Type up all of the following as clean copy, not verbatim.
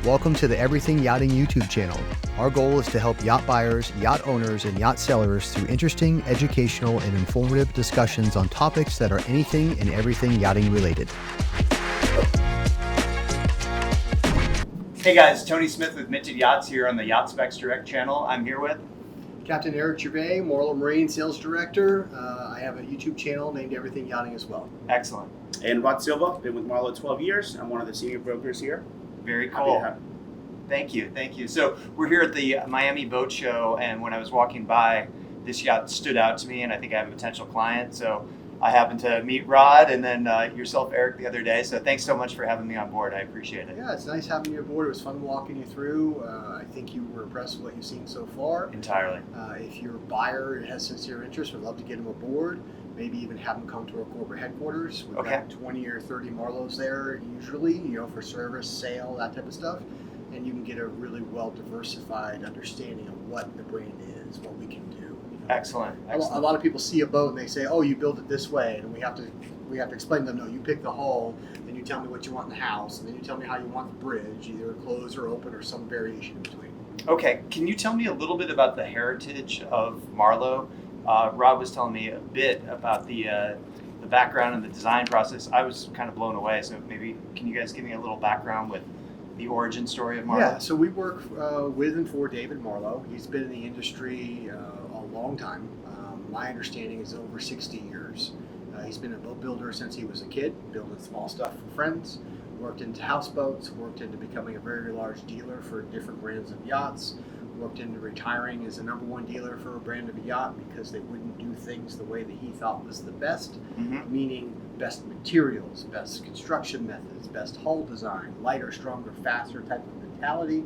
Welcome to the Everything Yachting YouTube channel. Our goal is to help yacht buyers, yacht owners, and yacht sellers through interesting, educational, and informative discussions on topics that are anything and everything yachting related. Hey guys, Tony Smith with Minted Yachts here on the Yacht Specs Direct channel. I'm here with Captain Eric Gervais, Marlow Marine Sales Director. I have a YouTube channel named Everything Yachting as well. Excellent. And Silva, been with Marlow 12 years. I'm one of the senior brokers here. Very cool. Thank you. So we're here at the Miami Boat Show, and when I was walking by, this yacht stood out to me, and I think I have a potential client. So I happened to meet Rod and then yourself, Eric, the other day. So thanks so much for having me on board. I appreciate it. Yeah, it's nice having you aboard. It was fun walking you through. I think you were impressed with what you've seen so far. Entirely. If you're a buyer and has sincere interest, we'd love to get them aboard. Maybe even have them come to our corporate headquarters. We've got 20 or 30 Marlows there usually, for service, sale, that type of stuff. And you can get a really well-diversified understanding of what the brand is, what we can do. Excellent. A lot of people see a boat and they say, "Oh, you build it this way," and we have to explain to them, "No, you pick the hull, then you tell me what you want in the house, and then you tell me how you want the bridge, either closed or open or some variation in between." Okay, can you tell me a little bit about the heritage of Marlow? Rob was telling me a bit about the background and the design process. I was kind of blown away. So maybe can you guys give me a little background with the origin story of Marlow? Yeah, so we work with and for David Marlow. He's been in the industry a long time. My understanding is over 60 years. He's been a boat builder since he was a kid, building small stuff for friends, worked into houseboats, worked into becoming a very large dealer for different brands of yachts, worked into retiring as the number one dealer for a brand of a yacht because they wouldn't do things the way that he thought was the best, meaning best materials, best construction methods, best hull design, lighter, stronger, faster type of mentality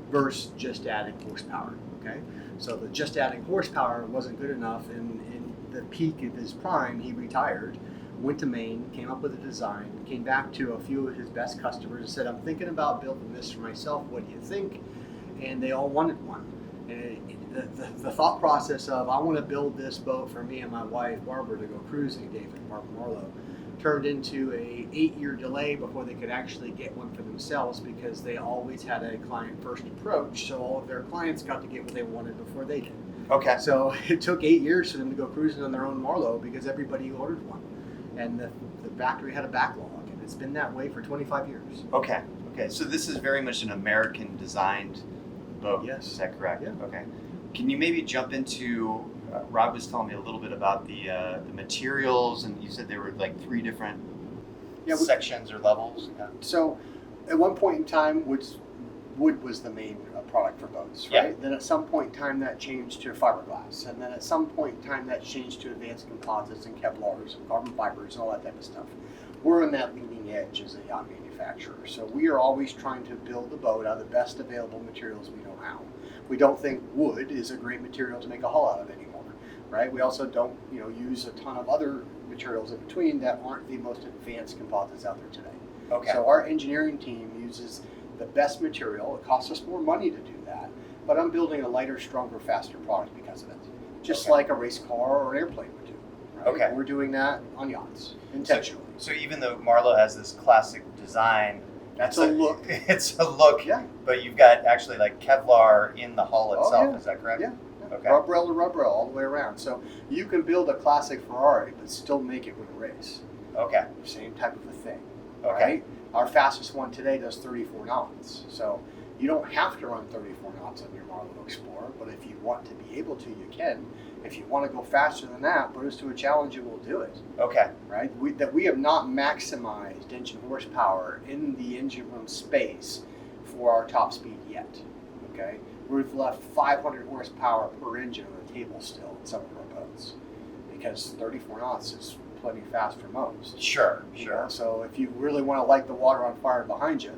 versus just adding horsepower. Okay, so the just adding horsepower wasn't good enough. In the peak of his prime, he retired, went to Maine, came up with a design, came back to a few of his best customers and said, "I'm thinking about building this for myself. What do you think?" And they all wanted one. And the thought process of, "I want to build this boat for me and my wife Barbara to go cruising," David and Barbara Marlow, turned into a 8-year delay before they could actually get one for themselves because they always had a client first approach. So all of their clients got to get what they wanted before they did. Okay. So it took 8 years for them to go cruising on their own Marlow because everybody ordered one. And the factory had a backlog, and it's been that way for 25 years. Okay. So this is very much an American designed boat. Yes. Is that correct? Yeah. Okay. Can you maybe jump into, Rob was telling me a little bit about the materials, and you said there were like 3 different sections or levels. Yeah. So at one point in time, wood was the main product for boats, right? Yeah. Then at some point in time that changed to fiberglass, and then at some point in time that changed to advanced composites and Kevlars and carbon fibers and all that type of stuff. We're on that leading edge as a yacht manufacturer, so we are always trying to build the boat out of the best available materials we know how. We don't think wood is a great material to make a hull out of anymore, right? We also don't, use a ton of other materials in between that aren't the most advanced composites out there today. Okay. So our engineering team uses the best material. It costs us more money to do that, but I'm building a lighter, stronger, faster product because of it. Just like a race car or an airplane would do. Right? Okay. We're doing that on yachts intentionally. So even though Marlow has this classic design, That's a look. It's a look. Yeah. But you've got actually like Kevlar in the hull itself. Yeah. Is that correct? Yeah. Okay. Rub rail to rub rail all the way around. So you can build a classic Ferrari, but still make it win a race. Okay. Same type of a thing. Okay. Right? Our fastest one today does 34 knots. So you don't have to run 34 knots on your Marlow Explorer, but if you want to be able to, you can. If you want to go faster than that, put us to a challenge and we'll do it. Okay. Right? We have not maximized engine horsepower in the engine room space for our top speed yet. Okay? We've left 500 horsepower per engine on the table still in some of our boats because 34 knots is plenty fast for most. Sure. So if you really want to light the water on fire behind you,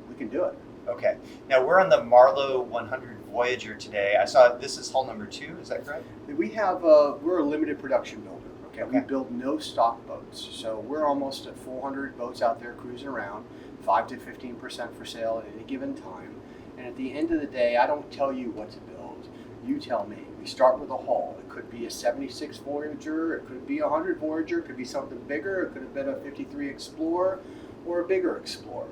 we can do it. Okay. Now we're on the Marlow 100 Voyager today. I saw this is hull number 2. Is that correct? We're a limited production builder. Okay. We Okay. build no stock boats, so we're almost at 400 boats out there cruising around, 5 to 15% for sale at any given time. And at the end of the day, I don't tell you what to build. You tell me. We start with a hull. It could be a 76 Voyager, it could be a 100 Voyager, it could be something bigger, it could have been a 53 Explorer or a bigger Explorer.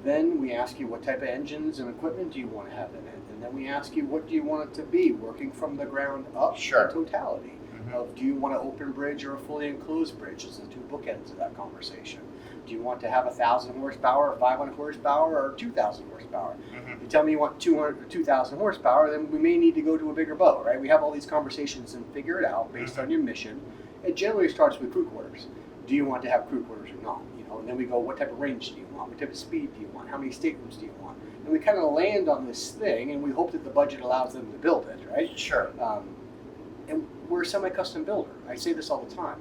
Then we ask you what type of engines and equipment do you want to have in it, and then we ask you what do you want it to be, working from the ground up. Sure. In totality. Of do you want an open bridge or a fully enclosed bridge? Is the two bookends of that conversation. Do you want to have 1,000 horsepower, or 500 horsepower, or 2,000 horsepower? If you tell me you want 200 or 2,000 horsepower, then we may need to go to a bigger boat, right? We have all these conversations and figure it out based on your mission. It generally starts with crew quarters. Do you want to have crew quarters or not? And then we go, what type of range do you want? What type of speed do you want? How many staterooms do you want? And we kind of land on this thing, and we hope that the budget allows them to build it, right? Sure. And we're a semi-custom builder. I say this all the time.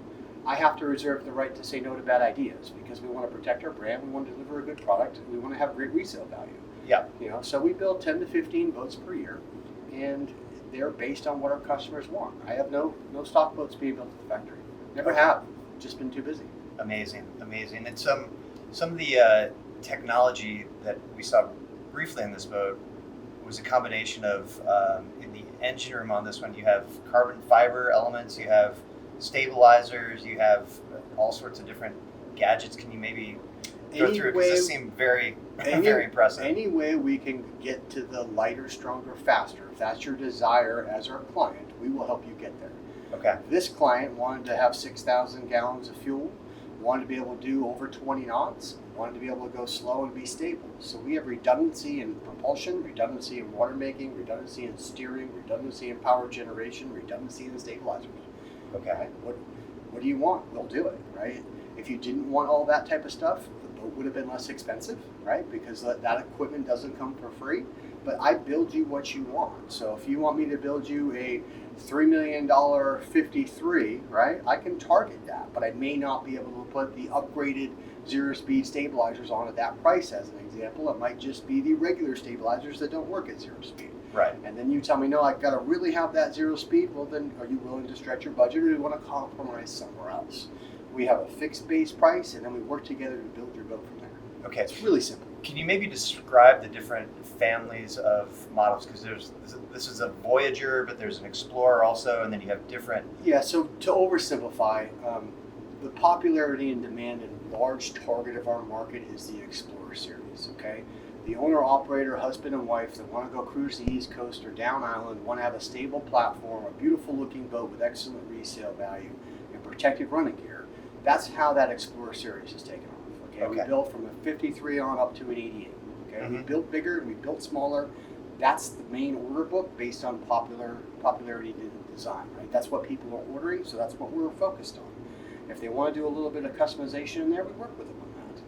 I have to reserve the right to say no to bad ideas because we want to protect our brand, we want to deliver a good product, and we want to have great resale value. Yeah. So we build 10 to 15 boats per year, and they're based on what our customers want. I have no stock boats being built at the factory. Never have. Just been too busy. Amazing. And some of the technology that we saw briefly in this boat was a combination of in the engine room on this one you have carbon fiber elements, you have stabilizers, you have all sorts of different gadgets. Can you maybe go through it? Because this seemed very impressive. Any way we can get to the lighter, stronger, faster, if that's your desire as our client, we will help you get there. Okay. This client wanted to have 6,000 gallons of fuel, wanted to be able to do over 20 knots, wanted to be able to go slow and be stable. So we have redundancy in propulsion, redundancy in water making, redundancy in steering, redundancy in power generation, redundancy in stabilizers. Okay. What do you want? We'll do it, right? If you didn't want all that type of stuff, the boat would have been less expensive, right? Because that equipment doesn't come for free. But I build you what you want. So if you want me to build you a $3 million 53, right? I can target that, but I may not be able to put the upgraded zero-speed stabilizers on at that price as an example. It might just be the regular stabilizers that don't work at zero speed. Right. And then you tell me, no, I've got to really have that zero speed. Well, then are you willing to stretch your budget or do you want to compromise somewhere else? We have a fixed base price, and then we work together to build your boat from there. Okay. It's really simple. Can you maybe describe the different families of models? Because this is a Voyager, but there's an Explorer also, and then you have different. Yeah, so to oversimplify, the popularity and demand and large target of our market is the Explorer series, okay? The owner-operator, husband and wife that want to go cruise the East Coast or down island, want to have a stable platform, a beautiful-looking boat with excellent resale value, and protected running gear. That's how that Explorer series is taken off, okay? We built from a 53 on up to an 88, okay? We built bigger and we built smaller. That's the main order book based on popularity and design, right? That's what people are ordering, so that's what we're focused on. If they want to do a little bit of customization in there, we work with them on that.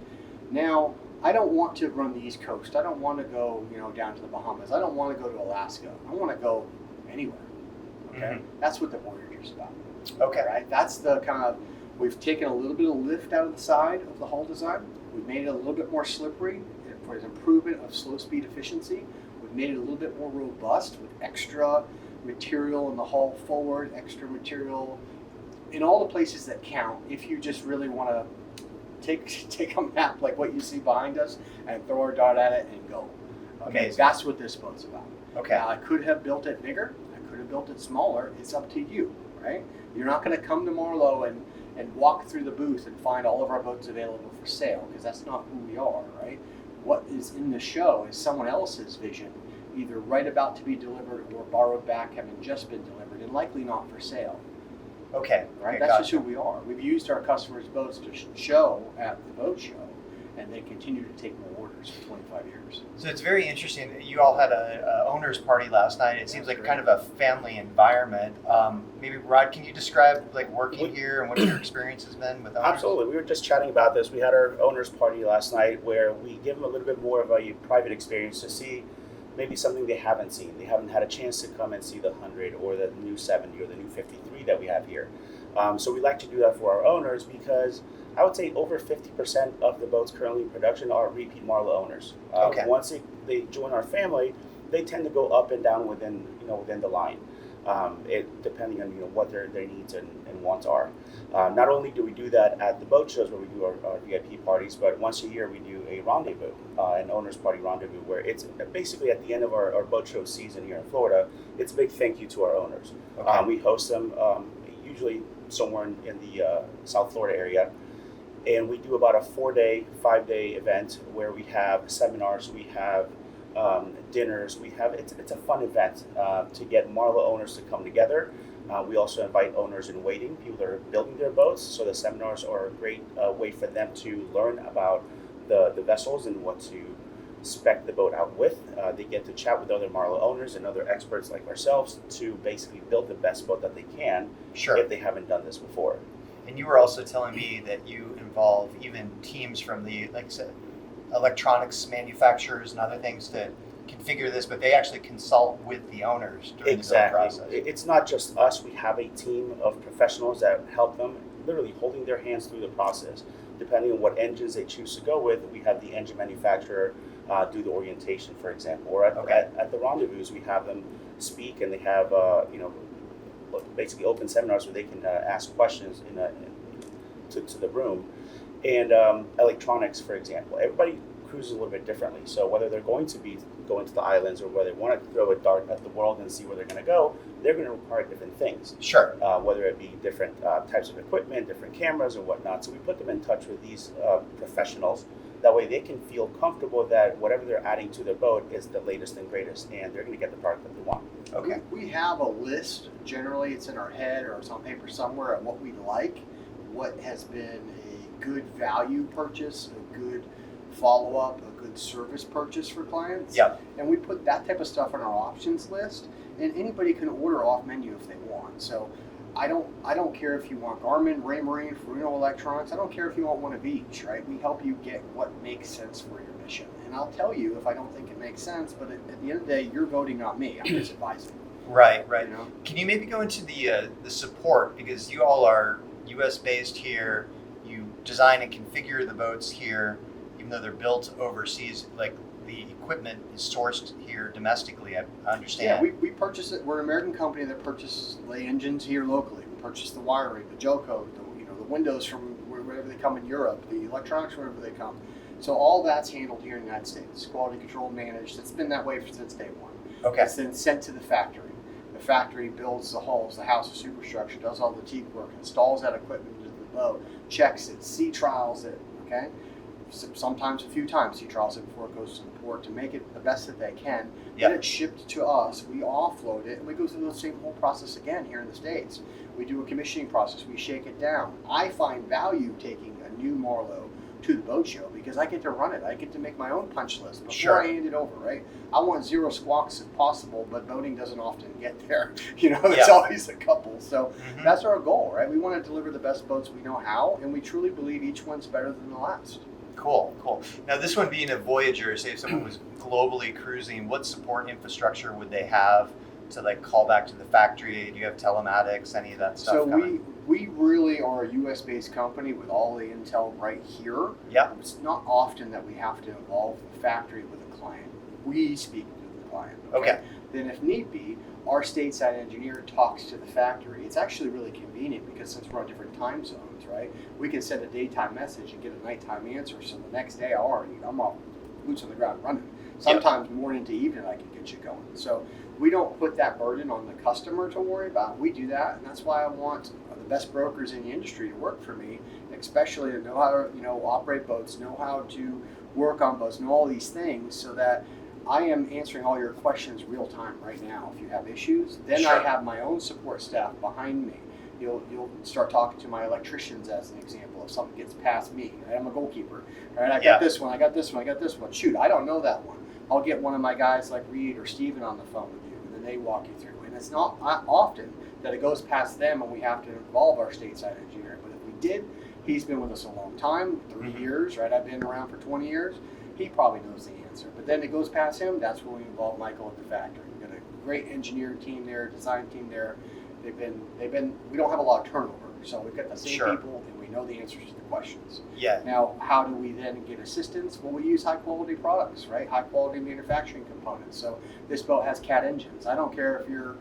Now, I don't want to run the East Coast. I don't want to go, down to the Bahamas. I don't want to go to Alaska. I want to go anywhere. Okay, That's what the Voyager's about. Okay, right. That's the kind of we've taken a little bit of lift out of the side of the hull design. We've made it a little bit more slippery for the improvement of slow speed efficiency. We've made it a little bit more robust with extra material in the hull forward, extra material in all the places that count. If you just really want to take a map like what you see behind us and throw our dart at it and go. Okay, that's what this boat's about. Okay. Now, I could have built it bigger. I could have built it smaller. It's up to you, right? You're not going to come to Marlow and walk through the booth and find all of our boats available for sale because that's not who we are, right? What is in the show is someone else's vision, either right about to be delivered or borrowed back, having just been delivered, and likely not for sale. Okay. Right. That's just who we are. We've used our customers' boats to show at the boat show, and they continue to take more orders for 25 years. So it's very interesting. You all had a owners party last night. It seems like kind of a family environment. Maybe Rod, can you describe like working here and what your experience has been with owners? Absolutely. We were just chatting about this. We had our owners party last night where we give them a little bit more of a private experience to see maybe something they haven't seen. They haven't had a chance to come and see the 100 or the new 70 or the new 53 that we have here. So we like to do that for our owners because I would say over 50% of the boats currently in production are repeat Marlow owners. Once they join our family, they tend to go up and down within the line, depending on what their needs and wants are. Not only do we do that at the boat shows where we do our VIP parties, but once a year we do a rendezvous, an owners party rendezvous, where it's basically at the end of our boat show season here in Florida. It's a big thank you to our owners. We host them usually somewhere in the South Florida area. And we do about a 4-day, 5-day event where we have seminars, we have dinners, it's a fun event to get Marlow owners to come together. We also invite owners in waiting, people that are building their boats. So the seminars are a great way for them to learn about the vessels and what to spec the boat out with. They get to chat with other Marlow owners and other experts like ourselves to basically build the best boat that they can if they haven't done this before. And you were also telling me that you involve even teams from the, like I said, electronics manufacturers and other things to configure this, but they actually consult with the owners during the build process. It's not just us. We have a team of professionals that help them, literally holding their hands through the process. Depending on what engines they choose to go with, we have the engine manufacturer do the orientation, for example. Or at the rendezvous, we have them speak, and they have basically open seminars where they can ask questions to the room. And electronics, for example, everybody cruises a little bit differently. So whether they're going to be going to the islands or whether they want to throw a dart at the world and see where they're going to go, they're going to require different things. Sure. Whether it be different types of equipment, different cameras and whatnot. So we put them in touch with these professionals. That way they can feel comfortable that whatever they're adding to their boat is the latest and greatest, and they're going to get the product that they want. Okay. We have a list. Generally, it's in our head or it's on paper somewhere of what we like, what has been a good value purchase, a good follow-up, a good service purchase for clients. Yeah. And we put that type of stuff on our options list, and anybody can order off menu if they want. So I don't care if you want Garmin, Raymarine, Furuno Electronics. I don't care if you want one of each, right? We help you get what makes sense for your mission. And I'll tell you if I don't think it makes sense, but at the end of the day, you're voting, not me. I'm just advising. Right. You know? Can you maybe go into the support, because you all are U.S. based here, you design and configure the boats here, even though they're built overseas, like the equipment is sourced here domestically, I understand. Yeah, we purchase it. We're an American company that purchases the engines here locally. We purchase the wiring, the gel coat, the windows from wherever they come in Europe, the electronics wherever they come. So all that's handled here in the United States. Quality control managed. It's been that way since day one. Okay. It's then sent to the factory. The factory builds the hulls, the house of superstructure, does all the teak work, installs that equipment into the boat, checks it, sea trials it, okay? Sometimes a few times sea trials it before it goes to the port to make it the best that they can. Yep. Then it's shipped to us, we offload it, and we go through the same whole process again here in the States. We do a commissioning process, we shake it down. I find value taking a new Marlow to the boat show because I get to run it. I get to make my own punch list before I hand it over, right? I want 0 squawks if possible, but boating doesn't often get there. It's always a couple. So that's our goal, right? We want to deliver the best boats we know how, and we truly believe each one's better than the last. Cool. Now, this one being a Voyager, say if someone was globally cruising, what support infrastructure would they have to like call back to the factory? Do you have telematics, any of that stuff? So coming? we really are a U.S.-based company with all the intel right here. Yeah. It's not often that we have to involve the factory with a client. We speak to the client. Okay. Then if need be, our stateside engineer talks to the factory. It's actually really convenient because since we're on different time zones, right? We can send a daytime message and get a nighttime answer. So the next day I'm off, boots on the ground running. Sometimes morning to evening I can get you going. So we don't put that burden on the customer to worry about. We do that, and that's why I want the best brokers in the industry to work for me, especially to know how to operate boats, know how to work on boats, know all these things, so that I am answering all your questions real time right now. If you have issues, then I have my own support staff behind me. You'll start talking to my electricians as an example. If something gets past me, right? I'm a goalkeeper. Right? I got this one. I got this one. Shoot, I don't know that one. I'll get one of my guys like Reed or Steven on the phone with you, and then they walk you through. And it's not often that it goes past them and we have to involve our stateside engineer. But if we did, he's been with us a long time, 3 years, right? I've been around for 20 years. He probably knows the answer. But then it goes past him, that's when we involve Michael at the factory. We've got a great engineering team there, design team there. We don't have a lot of turnover. So we've got the same people and we know the answers to the questions. Yeah. Now, how do we then get assistance? Well, we use high quality products, right? High quality manufacturing components. So this boat has CAT engines. I don't care if you're,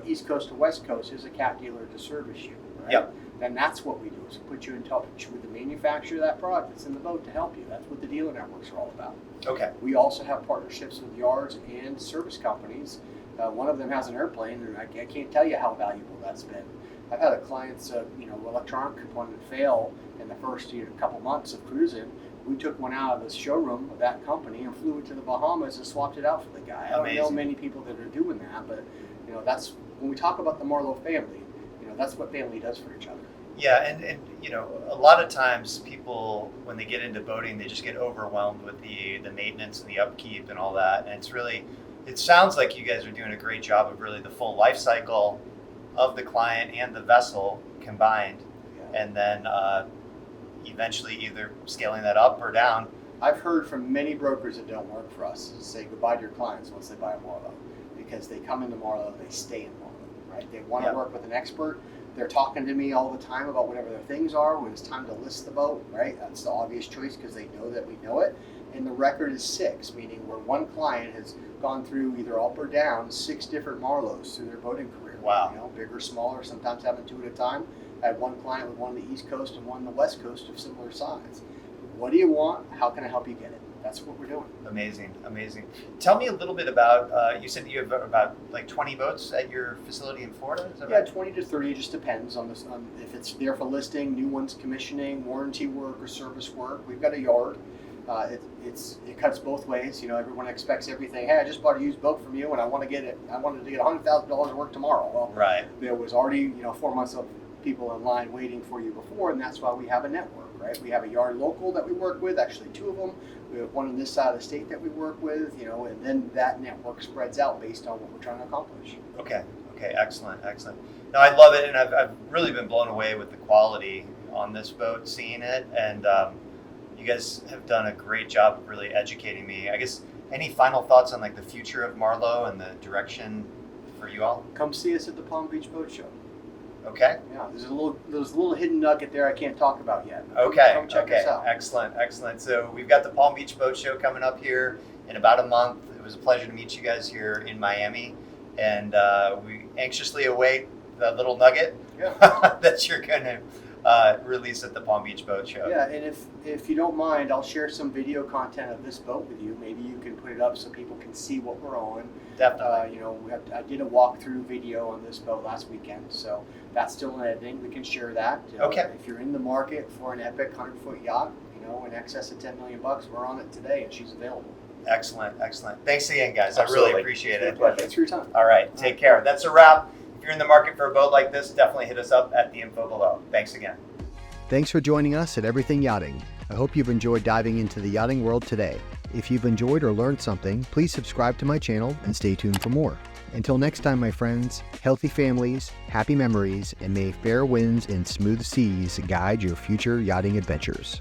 East Coast to West Coast, there's a CAT dealer to service you, right? Yep. Then that's what we do, is put you in touch with the manufacturer of that product that's in the boat to help you. That's what the dealer networks are all about. Okay. We also have partnerships with yards and service companies. One of them has an airplane, and I can't tell you how valuable that's been. I've had a client's electronic component fail, and the first couple months of cruising, we took one out of the showroom of that company and flew it to the Bahamas and swapped it out for the guy. I don't know many people that are doing that, but that's when we talk about the Marlow family. That's what family does for each other. Yeah, and a lot of times people, when they get into boating, they just get overwhelmed with the maintenance and the upkeep and all that. And it sounds like you guys are doing a great job of really the full life cycle of the client and the vessel combined, and then eventually either scaling that up or down. I've heard from many brokers that don't work for us say goodbye to your clients once they buy a Marlow, because they come into Marlow, they stay in Marlow, right? They want to work with an expert. They're talking to me all the time about whatever their things are when it's time to list the boat, right? That's the obvious choice because they know that we know it. And the record is 6, meaning where one client has gone through either up or down 6 different Marlows through their boating career. Wow. Bigger, smaller, sometimes having 2 at a time. I had one client with one on the East Coast and one on the West Coast of similar size. What do you want? How can I help you get it? That's what we're doing. Amazing. Tell me a little bit about, you said you have about like 20 boats at your facility in Florida, is that right? 20 to 30, just depends on if it's there for listing, new ones commissioning, warranty work or service work. We've got a yard. It cuts both ways. Everyone expects everything. Hey, I just bought a used boat from you and I wanted to get $100,000 of work tomorrow. Well, right. There was already 4 months of people in line waiting for you before, and that's why we have a network, right? We have a yard local that we work with, actually 2 of them. We have one on this side of the state that we work with, and then that network spreads out based on what we're trying to accomplish. Okay, excellent. No, I love it, and I've really been blown away with the quality on this boat, seeing it, and you guys have done a great job of really educating me. I guess, any final thoughts on like the future of Marlow and the direction for you all? Come see us at the Palm Beach Boat Show. Okay. Yeah, there's a little hidden nugget there I can't talk about yet. Okay. Come check us out. Excellent. So we've got the Palm Beach Boat Show coming up here in about a month. It was a pleasure to meet you guys here in Miami, and we anxiously await the little nugget that you're going to release at the Palm Beach Boat Show. Yeah, and if you don't mind, I'll share some video content of this boat with you. Maybe you can put it up so people can see what we're on. Definitely. I did a walkthrough video on this boat last weekend, so that's still in editing. We can share that. Okay. If you're in the market for an epic 100-foot yacht, in excess of $10 million, we're on it today, and she's available. Excellent. Thanks again, guys. Absolutely. I really appreciate it. Thanks for your time. All right, take care. That's a wrap. If you're in the market for a boat like this, definitely hit us up at the info below. Thanks again. Thanks for joining us at Everything Yachting. I hope you've enjoyed diving into the yachting world today. If you've enjoyed or learned something, please subscribe to my channel and stay tuned for more. Until next time, my friends, healthy families, happy memories, and may fair winds and smooth seas guide your future yachting adventures.